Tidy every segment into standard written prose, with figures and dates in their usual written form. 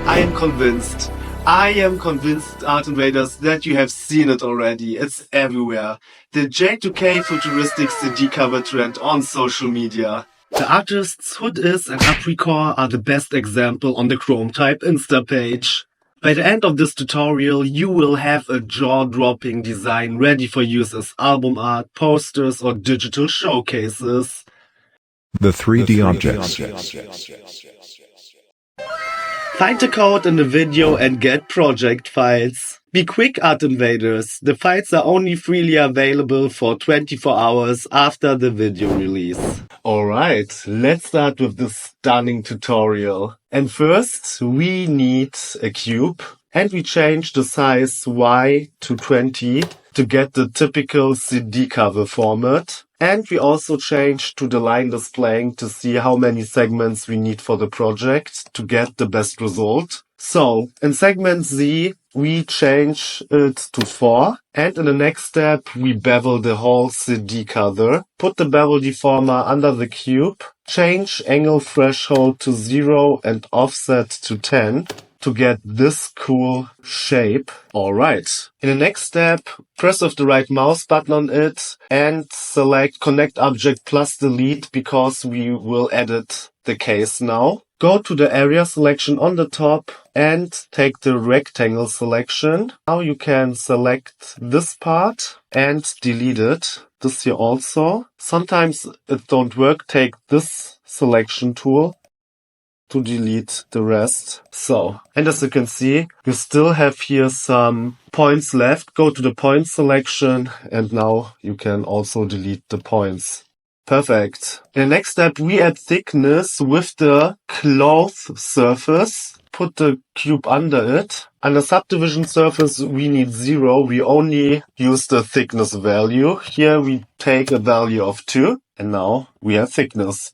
I am convinced, Artinvaders, that you have seen it already. It's everywhere. The J2K Futuristic CD cover trend on social media. The artists Hoodis and Apricot are the best example on the Chrome Type Insta page. By the end of this tutorial, you will have a jaw-dropping design ready for use as album art, posters, or digital showcases. The 3D objects. Find the code in the video and get project files. Be quick, Artinvaders. The files are only freely available for 24 hours after the video release. Alright, let's start with this stunning tutorial. And first, we need a cube. And we change the size Y to 20 to get the typical CD cover format. And we also change to the line displaying to see how many segments we need for the project to get the best result. So, in segment Z, we change it to 4. And in the next step, we bevel the whole CD cover. Put the bevel deformer under the cube. Change angle threshold to 0 and offset to 10. To get this cool shape. Alright. In the next step, press with the right mouse button on it and select Connect Object plus Delete because we will edit the case now. Go to the area selection on the top and take the rectangle selection. Now you can select this part and delete it. This here also. Sometimes it don't work. Take this selection tool to delete the rest. So, and as you can see, you still have here some points left. Go to the point selection and now you can also delete the points. Perfect. In the next step, we add thickness with the cloth surface. Put the cube under it. Under subdivision surface, we need 0. We only use the thickness value. Here we take a value of 2 and now we have thickness.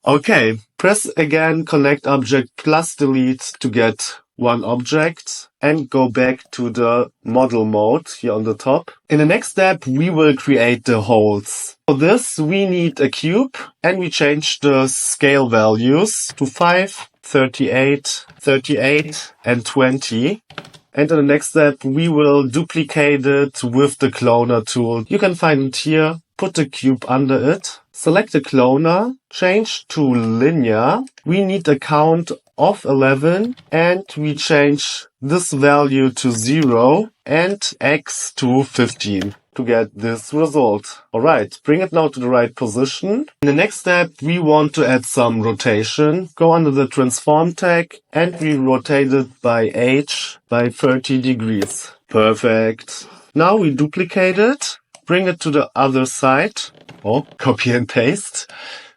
Okay, press again Connect Object plus Delete to get one object and go back to the model mode here on the top. In the next step, we will create the holes. For this, we need a cube and we change the scale values to 5, 38, 38 and 20. And in the next step, we will duplicate it with the cloner tool. You can find it here. Put the cube under it. Select the cloner. Change to linear. We need a count of 11. And we change this value to 0 and X to 15 to get this result. Alright, bring it now to the right position. In the next step, we want to add some rotation. Go under the transform tag and we rotate it by H by 30 degrees. Perfect. Now we duplicate it. Bring it to the other side. Oh, copy and paste.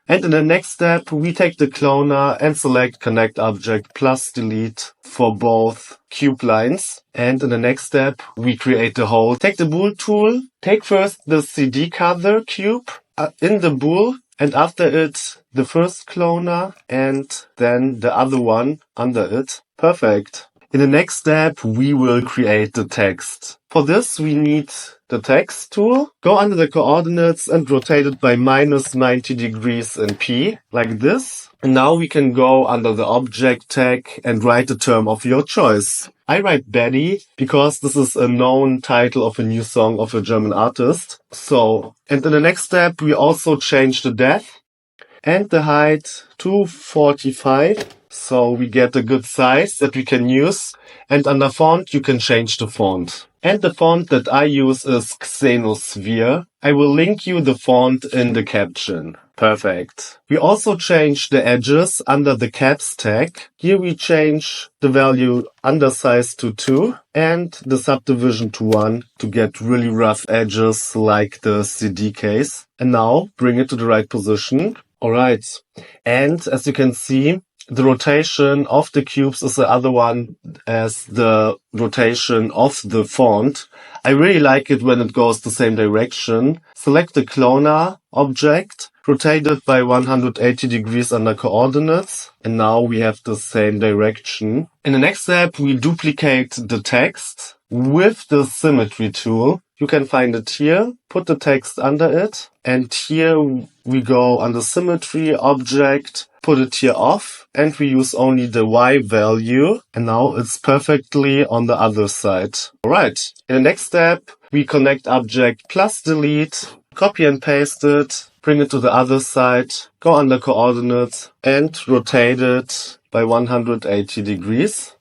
And in the next step, we take the cloner and select Connect Object plus Delete for both cube lines. And in the next step, we create the hole. Take the bool tool. Take first the CD cover cube in the bool. And after it, the first cloner and then the other one under it. Perfect. In the next step, we will create the text. For this, we need the text tool. Go under the coordinates and rotate it by minus 90 degrees in P, like this. And now we can go under the object tag and write the term of your choice. I write Betty because this is a known title of a new song of a German artist. So, and in the next step, we also change the depth and the height to 45. So we get a good size that we can use. And under font, you can change the font. And the font that I use is Xenosphere. I will link you the font in the caption. Perfect. We also change the edges under the caps tag. Here we change the value undersize to 2 and the subdivision to 1 to get really rough edges like the CD case. And now bring it to the right position. Alright. And as you can see, the rotation of the cubes is the other one as the rotation of the font. I really like it when it goes the same direction. Select the cloner object, rotate it by 180 degrees under coordinates, and now we have the same direction. In the next step, we duplicate the text with the symmetry tool. You can find it here, put the text under it, and here we go under symmetry, object, put it here off, and we use only the Y value, and now it's perfectly on the other side. Alright, in the next step, we connect object plus delete, copy and paste it, bring it to the other side, go under coordinates, and rotate it by 180 degrees.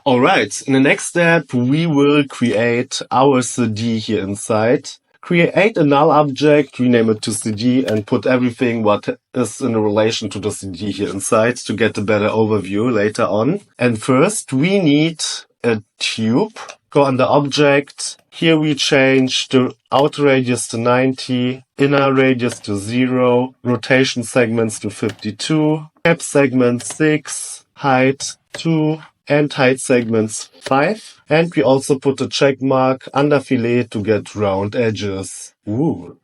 Alright, in the next step, we will create our CD here inside. Create a null object, rename it to CD, and put everything what is in relation to the CD here inside to get a better overview later on. And first, we need a tube. Go under object. Here we change the outer radius to 90, inner radius to 0, rotation segments to 52, cap segment 6, height 2, and height segments 5. And we also put a check mark under fillet to get round edges. Ooh.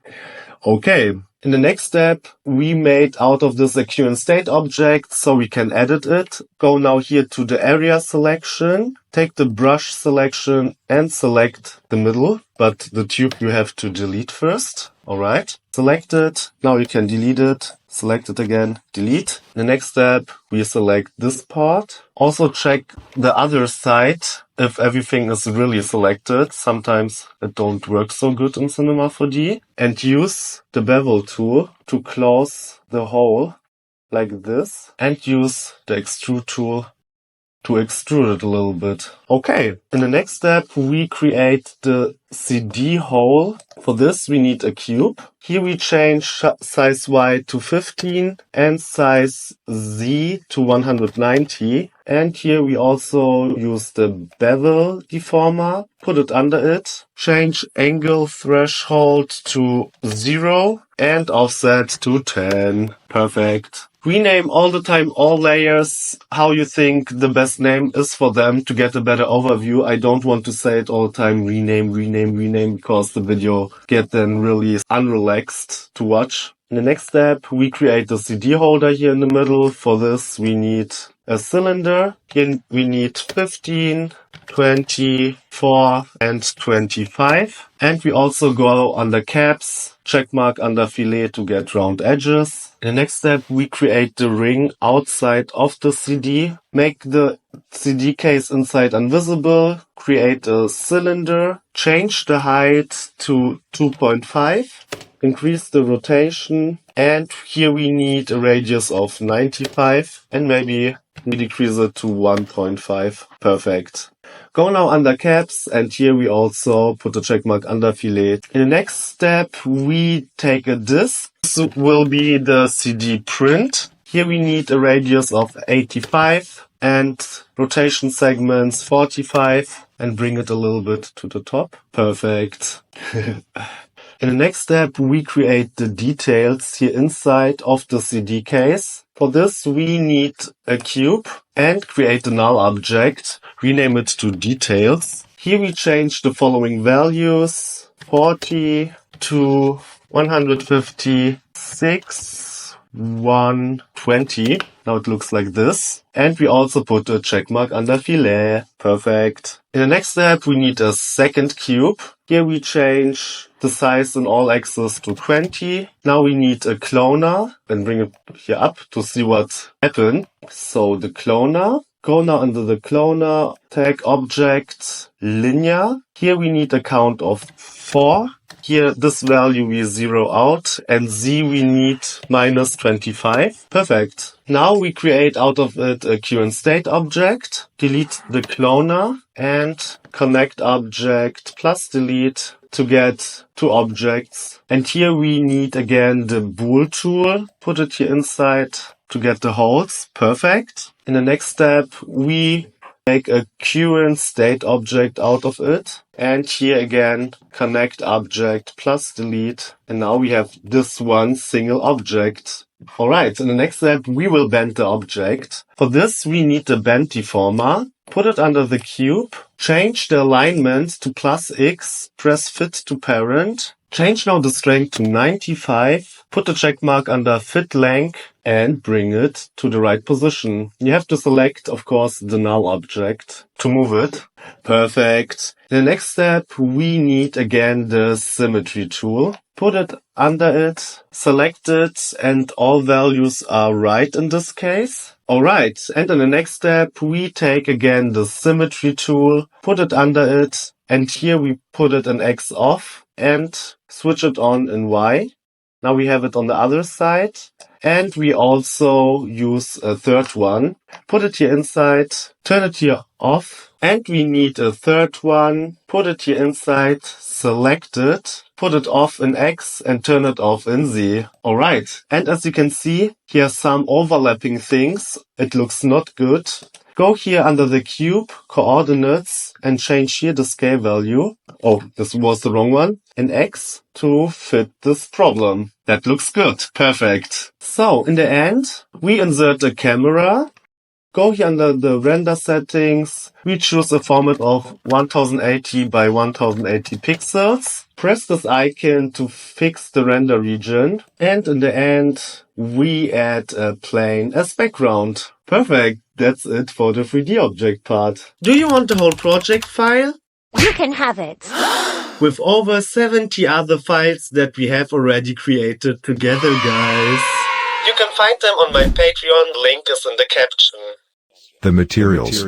Okay. In the next step, we made out of this a Q and state object so we can edit it. Go now here to the area selection. Take the brush selection and select the middle, but the tube you have to delete first. Alright. Select it. Now you can delete it. Select it again, delete. The next step, we select this part. Also check the other side if everything is really selected. Sometimes it don't work so good in Cinema 4D. And use the bevel tool to close the hole like this. And use the extrude tool to extrude it a little bit. Okay, in the next step, we create the CD hole. For this, we need a cube. Here we change size Y to 15 and size Z to 190. And here we also use the bevel deformer, put it under it, change angle threshold to 0 and offset to 10. Perfect. Rename all the time all layers how you think the best name is for them to get a better overview. I don't want to say it all the time, rename, because the video get then really unrelaxed to watch. In the next step, we create the CD holder here in the middle. For this, we need a cylinder. Here we need 15, 24, and 25. And we also go under caps, check mark under fillet to get round edges. In the next step, we create the ring outside of the CD. Make the CD case inside invisible. Create a cylinder. Change the height to 2.5. Increase the rotation. And here we need a radius of 95. And maybe we decrease it to 1.5. Perfect. Go now under caps, and here we also put a check mark under fillet. In the next step, we take a disc. This will be the CD print. Here we need a radius of 85 and rotation segments 45 and bring it a little bit to the top. Perfect. In the next step, we create the details here inside of the CD case. For this, we need a cube and create a null object. Rename it to details. Here we change the following values: 40 to 156, 120. Now it looks like this. And we also put a check mark under fillet. Perfect. In the next step, we need a second cube. Here we change the size in all axes to 20. Now we need a cloner and bring it here up to see what happened. So the cloner. Go now under the cloner, tag object linear. Here we need a count of 4. Here this value we zero out, and Z we need minus 25. Perfect. Now we create out of it a Q and state object. Delete the cloner and connect object plus delete to get two objects. And here we need again the bool tool. Put it here inside to get the holes. Perfect. In the next step, we make a current state object out of it. And here again, connect object plus delete. And now we have this one single object. Alright, in the next step, we will bend the object. For this, we need the bend deformer. Put it under the cube. Change the alignment to +X. Press fit to parent. Change now the strength to 95, put a check mark under fit length and bring it to the right position. You have to select, of course, the null object to move it. Perfect. The next step, we need again the symmetry tool. Put it under it, select it, and all values are right in this case. Alright, and in the next step, we take again the symmetry tool, put it under it, and here we put it in X off and switch it on in Y. Now we have it on the other side. And we also use a third one. Put it here inside, turn it here off. And we need a third one. Put it here inside, select it, put it off in X and turn it off in Z. Alright. And as you can see, here are some overlapping things. It looks not good. Go here under the cube, coordinates, and change here the scale value. Oh, this was the wrong one. In X to fit this problem. That looks good. Perfect. So, in the end, we insert a camera. Go here under the render settings. We choose a format of 1080 by 1080 pixels. Press this icon to fix the render region. And in the end, we add a plane as background. Perfect. That's it for the 3D object part. Do you want the whole project file? You can have it. With over 70 other files that we have already created together, guys. You can find them on my Patreon, link is in the caption. The materials.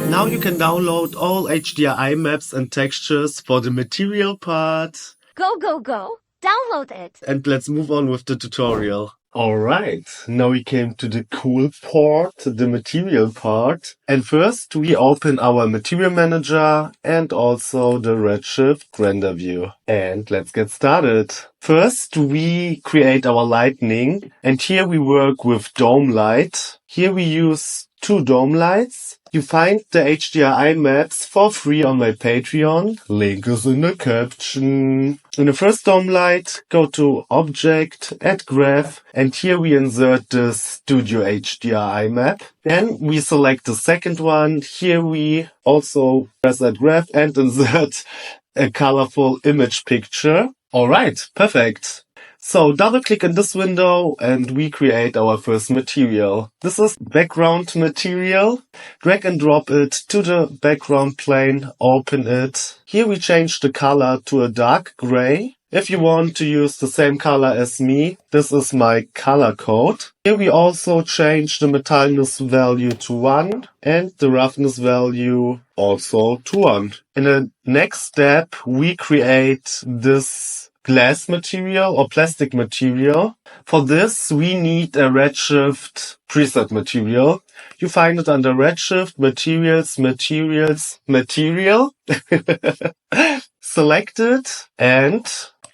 Now you can download all HDRI maps and textures for the material part. Go, go, go. Download it. And let's move on with the tutorial. Alright, now we came to the cool part, the material part. And first we open our material manager and also the Redshift render view. And let's get started. First we create our lightning and here we work with dome light. Here we use 2 dome lights. You find the HDRI maps for free on my Patreon. Link is in the caption. In the first dome light, go to Object, Add Graph, and here we insert the Studio HDRI map. Then we select the second one. Here we also press Add Graph and insert a colorful image picture. Alright, perfect. So double click in this window and we create our first material. This is background material. Drag and drop it to the background plane, open it. Here we change the color to a dark gray. If you want to use the same color as me, this is my color code. Here we also change the metalness value to 1 and the roughness value also to 1. In the next step, we create this glass material or plastic material. For this, we need a Redshift preset material. You find it under Redshift, Materials, Material. Select it and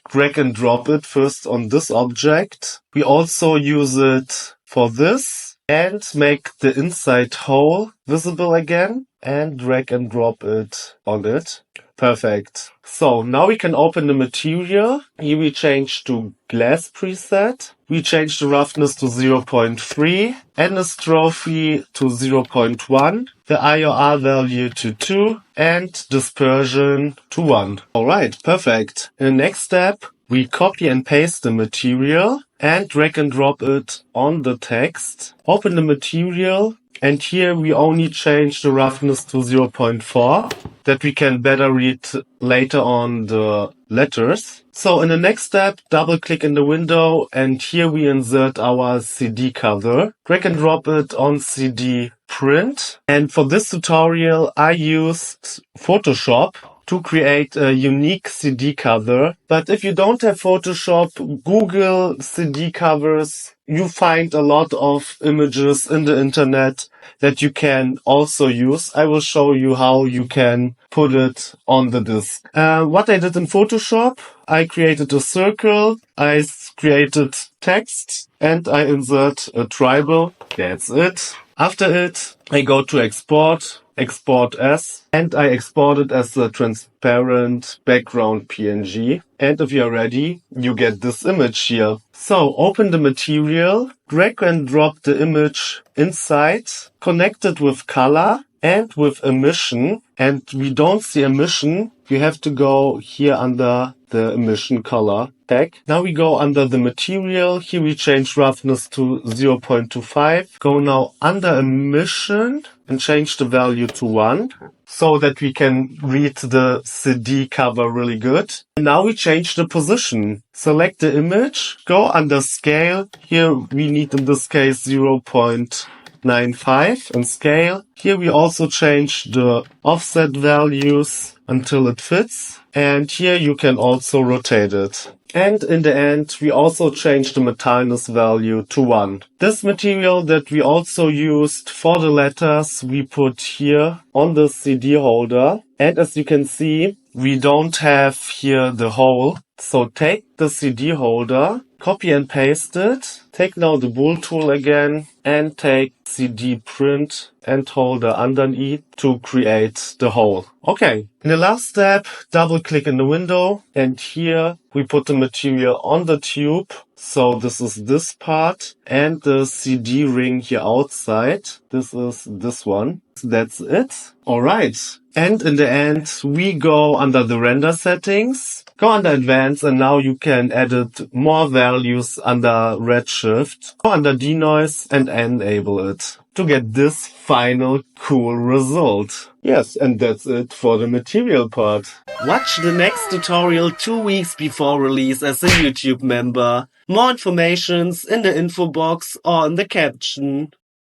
drag and drop it first on this object. We also use it for this and make the inside hole visible again and drag and drop it on it. Perfect. So now we can open the material. Here we change to glass preset. We change the roughness to 0.3, anisotropy to 0.1, the IOR value to 2, and dispersion to 1. Alright, perfect. In the next step, we copy and paste the material and drag and drop it on the text. Open the material. And here we only change the roughness to 0.4, that we can better read later on the letters. So in the next step, double click in the window and here we insert our CD cover. Drag and drop it on CD print. And for this tutorial, I used Photoshop to create a unique CD cover. But if you don't have Photoshop, Google CD covers. You find a lot of images in the internet that you can also use. I will show you how you can put it on the disk. What I did in Photoshop, I created a circle, I created text, and I insert a tribal. That's it. After it, I go to export, export as, and I export it as a transparent background PNG. And if you're ready, you get this image here. So open the material, drag and drop the image inside, connect it with color, and with emission, and we don't see emission, you have to go here under the emission color tag. Now we go under the material. Here we change roughness to 0.25. Go now under emission and change the value to 1 so that we can read the CD cover really good. And now we change the position. Select the image, go under scale. Here we need in this case 0.95 and scale. Here we also change the offset values until it fits. And here you can also rotate it. And in the end, we also change the metalness value to 1. This material that we also used for the letters, we put here on the CD holder. And as you can see, we don't have here the hole. So take the CD holder, copy and paste it. Take now the bool tool again and take CD print and holder underneath to create the hole. Okay, in the last step, double click in the window and here we put the material on the tube. So this is this part and the CD ring here outside. This is this one. That's it. Alright. And in the end, we go under the render settings, go under advanced, and now you can edit more values under redshift. Go under denoise and enable it to get this final cool result. Yes, and that's it for the material part. Watch the next tutorial 2 weeks before release as a YouTube member. More information's in the info box or in the caption.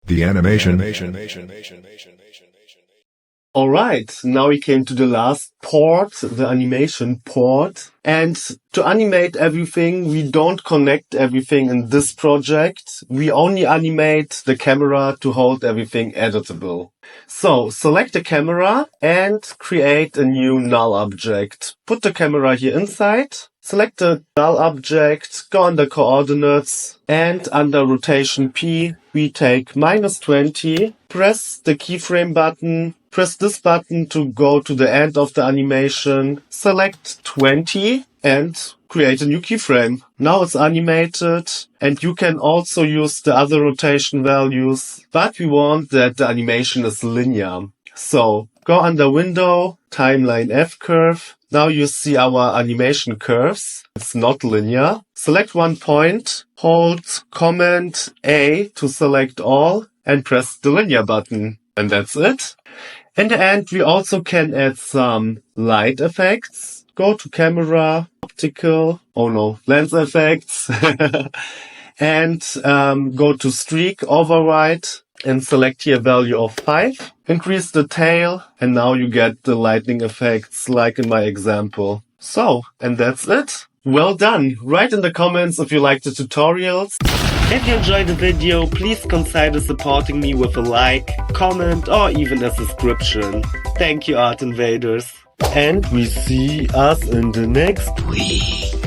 The animation. Alright, now we came to the last port, the animation port. And to animate everything, we don't connect everything in this project. We only animate the camera to hold everything editable. So select the camera and create a new null object. Put the camera here inside. Select the null object, go under coordinates, and under rotation P, we take -20. Press the keyframe button. Press this button to go to the end of the animation. Select 20 and create a new keyframe. Now it's animated and you can also use the other rotation values, but we want that the animation is linear. So go under window, timeline F curve. Now you see our animation curves. It's not linear. Select one point, hold Command A to select all and press the linear button. And that's it. In the end, we also can add some light effects. Go to camera, optical, lens effects. And go to streak override and select here a value of 5. Increase the tail and now you get the lightning effects like in my example. So, and that's it. Well done. Write in the comments if you like the tutorials. If you enjoyed the video, please consider supporting me with a like, comment or even a subscription. Thank you, Artinvaders. And we see us in the next week.